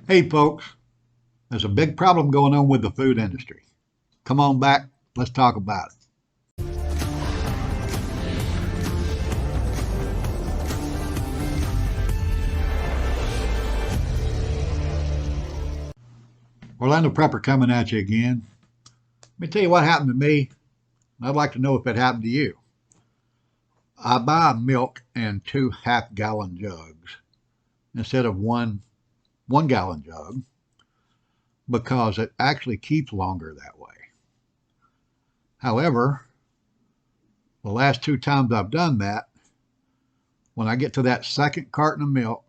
Hey, folks, there's a big problem going on with the food industry. Come on back, let's talk about it. Orlando Prepper coming at you again. Let me tell you what happened to me. I'd like to know if it happened to you. I buy milk in 2 half-gallon jugs instead of one gallon jug because it actually keeps longer that way. However, the last 2 times I've done that, when I get to that second carton of milk,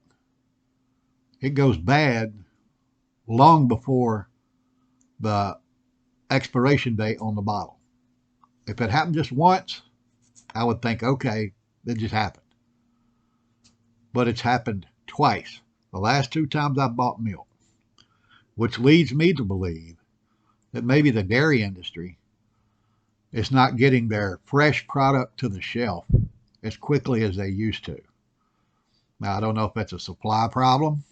it goes bad long before the expiration date on the bottle. If it happened just once, I would think, okay, it just happened. But it's happened twice, the last 2 times I've bought milk, which leads me to believe that maybe the dairy industry is not getting their fresh product to the shelf as quickly as they used to. Now, I don't know if it's a supply problem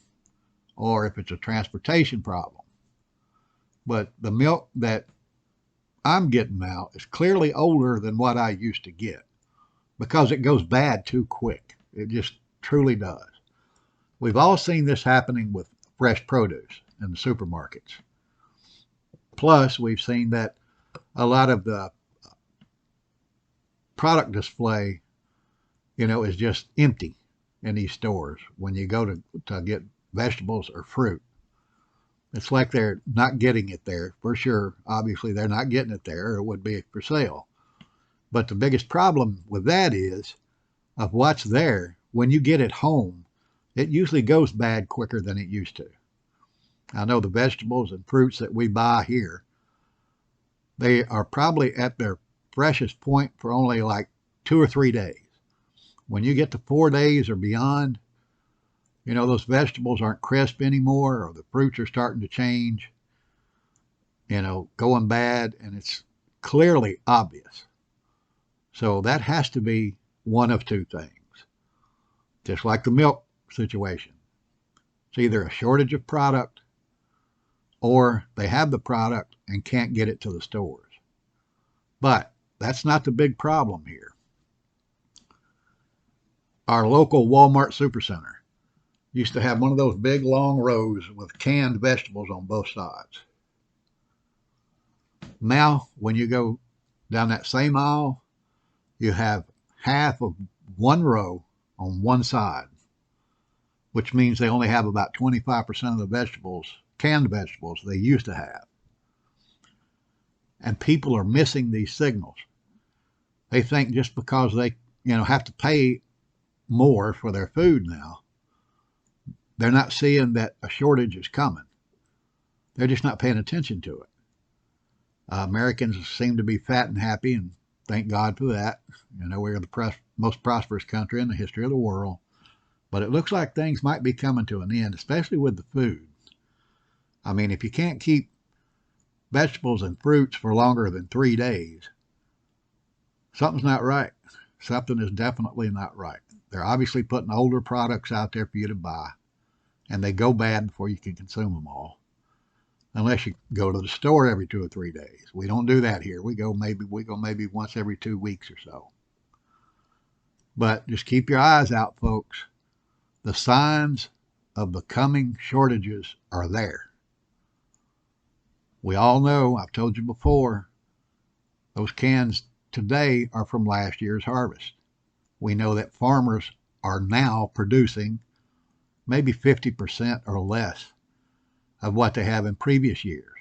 or if it's a transportation problem, but the milk that I'm getting now is clearly older than what I used to get because it goes bad too quick. It just truly does. We've all seen this happening with fresh produce in the supermarkets. Plus, we've seen that a lot of the product display, is just empty in these stores when you go to get vegetables or fruit. It's like they're not getting it there for sure. Obviously, they're not getting it there, or it would be for sale. But the biggest problem with that is of what's there. When you get it home, it usually goes bad quicker than it used to. I know the vegetables and fruits that we buy here, they are probably at their freshest point for only like 2 or 3 days. When you get to 4 days or beyond, those vegetables aren't crisp anymore, or the fruits are starting to change, going bad, and it's clearly obvious. So that has to be one of two things. Just like the milk situation. It's either a shortage of product or they have the product and can't get it to the stores. But that's not the big problem here. Our local Walmart Supercenter used to have one of those big long rows with canned vegetables on both sides. Now, when you go down that same aisle, you have half of one row on one side, which means they only have about 25% of the vegetables, canned vegetables, they used to have. And people are missing these signals. They think just because they, have to pay more for their food now, they're not seeing that a shortage is coming. They're just not paying attention to it. Americans seem to be fat and happy, and thank God for that. We're the most prosperous country in the history of the world. But it looks like things might be coming to an end, especially with the food. I mean, if you can't keep vegetables and fruits for longer than 3 days, something's not right. Something is definitely not right. They're obviously putting older products out there for you to buy, and they go bad before you can consume them all. Unless you go to the store every 2 or 3 days. We don't do that here. We go maybe once every 2 weeks or so. But just keep your eyes out, folks. The signs of the coming shortages are there. We all know, I've told you before, those cans today are from last year's harvest. We know that farmers are now producing maybe 50% or less of what they have in previous years.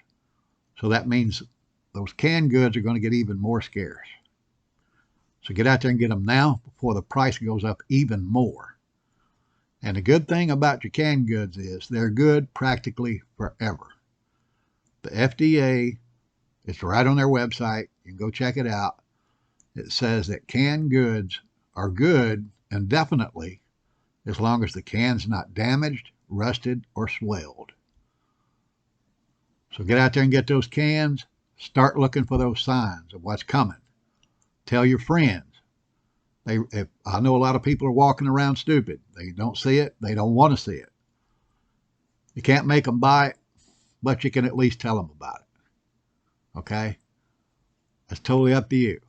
So that means those canned goods are going to get even more scarce. So get out there and get them now before the price goes up even more. And the good thing about your canned goods is they're good practically forever. The FDA, it's right on their website. You can go check it out. It says that canned goods are good indefinitely as long as the can's not damaged, rusted, or swelled. So get out there and get those cans. Start looking for those signs of what's coming. Tell your friends. I know a lot of people are walking around stupid. They don't see it. They don't want to see it. You can't make them buy it, but you can at least tell them about it. Okay? That's totally up to you.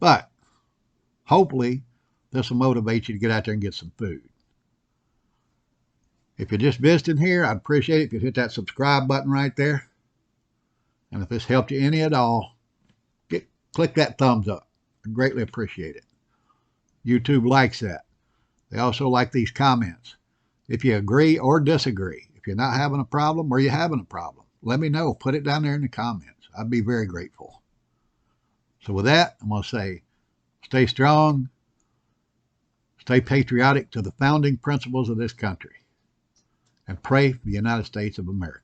But hopefully, this will motivate you to get out there and get some food. If you're just visiting here, I'd appreciate it if you'd hit that subscribe button right there. And if this helped you any at all, click that thumbs up. I greatly appreciate it. YouTube likes that. They also like these comments. If you agree or disagree, if you're not having a problem or you're having a problem, let me know. Put it down there in the comments. I'd be very grateful. So with that, I'm going to say, stay strong, stay patriotic to the founding principles of this country, and pray for the United States of America.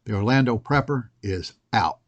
The Orlando Prepper is out.